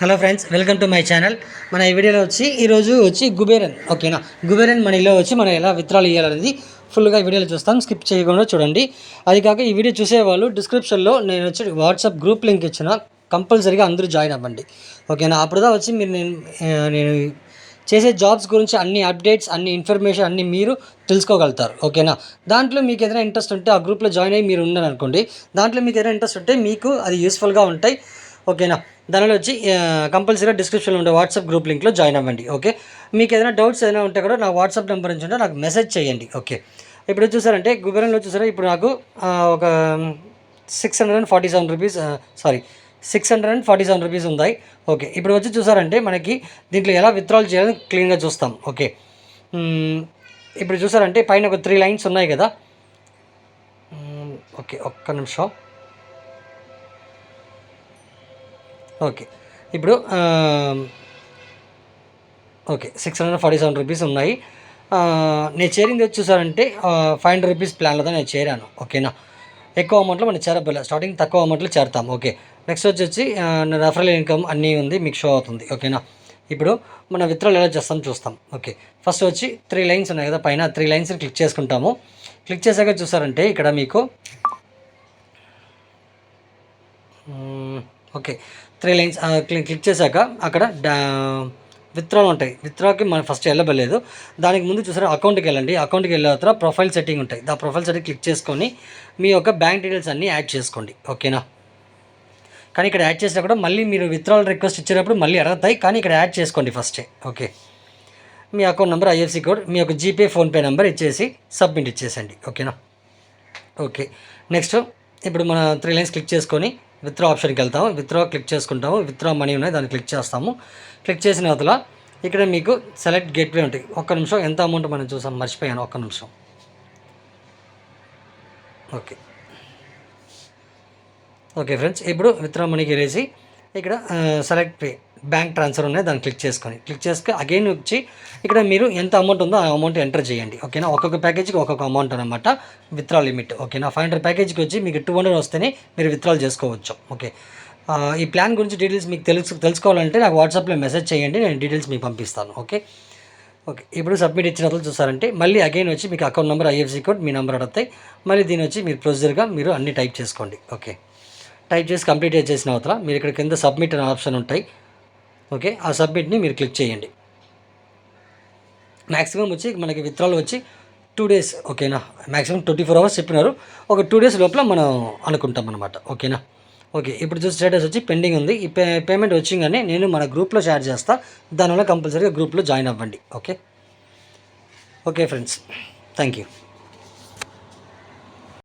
Hello friends, welcome to my channel. మన ఈ వీడియోలో ఈరోజు కుబేరన్ ఓకేనా. కుబేరన్ మనీలో మనం ఎలా విత్డ్రాల్ ఇవ్వాలనేది ఫుల్గా వీడియోలో చూస్తాం. స్కిప్ చేయకుండా చూడండి. అది కాక ఈ వీడియో చూసేవాళ్ళు డిస్క్రిప్షన్లో నేను వాట్సాప్ గ్రూప్ లింక్ ఇచ్చిన, కంపల్సరీగా అందరూ జాయిన్ అవ్వండి ఓకేనా. అప్పుడుదా మీరు నేను చేసే జాబ్స్ గురించి అన్ని అప్డేట్స్, అన్ని ఇన్ఫర్మేషన్ అన్ని మీరు తెలుసుకోగలుగుతారు ఓకేనా. దాంట్లో మీకు ఏదైనా ఇంట్రెస్ట్ ఉంటే ఆ గ్రూప్లో జాయిన్ అయ్యి మీరు ఉన్నారనుకోండి, దాంట్లో మీకు ఏదైనా ఇంట్రెస్ట్ ఉంటే మీకు అది యూస్ఫుల్గా ఉంటాయి ఓకేనా. దానిలో కంపల్సరీగా డిస్క్రిప్షన్లో ఉండే వాట్సాప్ గ్రూప్ లింక్లో జాయిన్ అవ్వండి ఓకే. మీకు ఏదైనా డౌట్స్ ఏదైనా ఉంటే కూడా నా వాట్సాప్ నెంబర్ నుంచి ఉంటే నాకు మెసేజ్ చేయండి ఓకే. ఇప్పుడు చూసారంటే కుబేరన్లో చూసారా, ఇప్పుడు నాకు ఒక 647 రూపీస్ సారీ 647 రూపీస్ ఉన్నాయి ఓకే. ఇప్పుడు చూసారంటే మనకి దీంట్లో ఎలా విత్డ్రాల్ చేయాలని క్లీన్గా చూస్తాం ఓకే. ఇప్పుడు చూసారంటే పైన ఒక 3 లైన్స్ ఉన్నాయి కదా ఓకే. ఒక్క నిమిషం ఓకే. ఇప్పుడు ఓకే 647 రూపీస్ ఉన్నాయి. నేను చేరింది చూసారంటే 500 రూపీస్ ప్లాన్లో నేను చేరాను ఓకేనా. ఎక్కువ అమౌంట్లో మనం చేరబోలే, స్టార్టింగ్ తక్కువ అమౌంట్లో చేరుతాం ఓకే. నెక్స్ట్ రెఫరల్ ఇన్కమ్ అన్నీ ఉంది, మీకు షో అవుతుంది ఓకేనా. ఇప్పుడు మన విత్డ్రాల్ ఎలా చేస్తాం చూస్తాం ఓకే. ఫస్ట్ 3 లైన్స్ ఉన్నాయి కదా పైన, 3 లైన్స్ క్లిక్ చేసుకుంటాము. క్లిక్ చేశాక చూసారంటే ఇక్కడ మీకు ఓకే 3 లైన్స్ క్లిక్ చేశాక అక్కడ విత్డ్రాల్ ఉంటాయి. విత్డ్రాకి మనం ఫస్ట్ వెళ్ళబలేదు, దానికి ముందు చూసారా అకౌంట్కి వెళ్ళండి. అకౌంట్కి వెళ్ళిన తర్వాత ప్రొఫైల్ సెట్టింగ్ ఉంటాయి, ఆ ప్రొఫైల్ సెట్టింగ్ క్లిక్ చేసుకొని మీ యొక్క బ్యాంక్ డీటెయిల్స్ అన్నీ యాడ్ చేసుకోండి ఓకేనా. కానీ ఇక్కడ యాడ్ చేసినా కూడా మళ్ళీ మీరు విత్డ్రాల్ రిక్వెస్ట్ ఇచ్చేటప్పుడు మళ్ళీ అడుగుతాయి, కానీ ఇక్కడ యాడ్ చేసుకోండి ఫస్టే ఓకే. మీ అకౌంట్ నెంబర్, ఐఎఫ్సి కోడ్, మీ యొక్క జీపే ఫోన్పే నెంబర్ ఇచ్చేసి సబ్మిట్ ఇచ్చేసండి ఓకేనా. ఓకే. నెక్స్ట్ ఇప్పుడు మన 3 లైన్స్ క్లిక్ చేసుకొని విత్డ్రా ఆప్షన్కి వెళ్తాము. విత్డ్రా క్లిక్ చేసుకుంటాము. విత్డ్రా మనీ ఉన్నాయి, దాన్ని క్లిక్ చేస్తాము. క్లిక్ చేసిన తర్వాత ఇక్కడ మీకు సెలెక్ట్ గేట్వే ఉంటాయి. ఒక్క నిమిషం, ఎంత అమౌంట్ మనం చూసాం మర్చిపోయాను, ఒక్క నిమిషం ఓకే. ఓకే ఫ్రెండ్స్, ఇప్పుడు విత్డ్రా మనీకి వెళ్ళేసి ఇక్కడ సెలెక్ట్ పే బ్యాంక్ ట్రాన్స్ఫర్ ఉన్నాయి, దాన్ని క్లిక్ చేసుకొని అగైన్ ఇక్కడ మీరు ఎంత అమౌంట్ ఉందో ఆ అమౌంట్ ఎంటర్ చేయండి ఓకేనా. ఒక్కొక్క ప్యాకేజీకి ఒక్కొక్క అమౌంట్ అనమాట విత్డ్రా లిమిట్ ఓకేనా. 500 ప్యాకేజీకి మీకు 200 వస్తేనే మీరు విత్డ్రాల్ చేసుకోవచ్చు ఓకే. ఈ ప్లాన్ గురించి డీటెయిల్స్ మీకు తెలుసుకోవాలంటే నాకు వాట్సాప్లో మెసేజ్ చేయండి, నేను డీటెయిల్స్ మీకు పంపిస్తాను ఓకే. ఓకే. ఇప్పుడు సబ్మిట్ ఇచ్చిన తర్వాత చూసారంటే మళ్ళీ అగైన్ మీకు అకౌంట్ నెంబర్, ఐఎఫ్సి కోడ్, మీ నెంబర్ అడుగుతాయి. మళ్ళీ దీని మీరు ప్రొసీజర్గా మీరు అన్ని టైప్ చేసుకోండి ఓకే. టైప్ చేసి కంప్లీట్ చేసిన తర్వాత మీరు ఇక్కడ కింద సబ్మిట్ అనే ఆప్షన్ ఉంటాయి ఓకే. ఆ సబ్మిట్ని మీరు క్లిక్ చేయండి. మ్యాక్సిమం మనకి విత్డ్రాల్ 2 డేస్ ఓకేనా. మ్యాక్సిమం 24 అవర్స్ చెప్పినారు, ఒక 2 డేస్ లోపల మనం అనుకుంటాం అనమాట ఓకేనా. ఓకే. ఇప్పుడు స్టేటస్ పెండింగ్ ఉంది. ఈ పేమెంట్ వచ్చిందని నేను మన గ్రూప్లో షేర్ చేస్తాను, దానివల్ల కంపల్సరీగా గ్రూప్లో జాయిన్ అవ్వండి okay. Okay friends, thank you.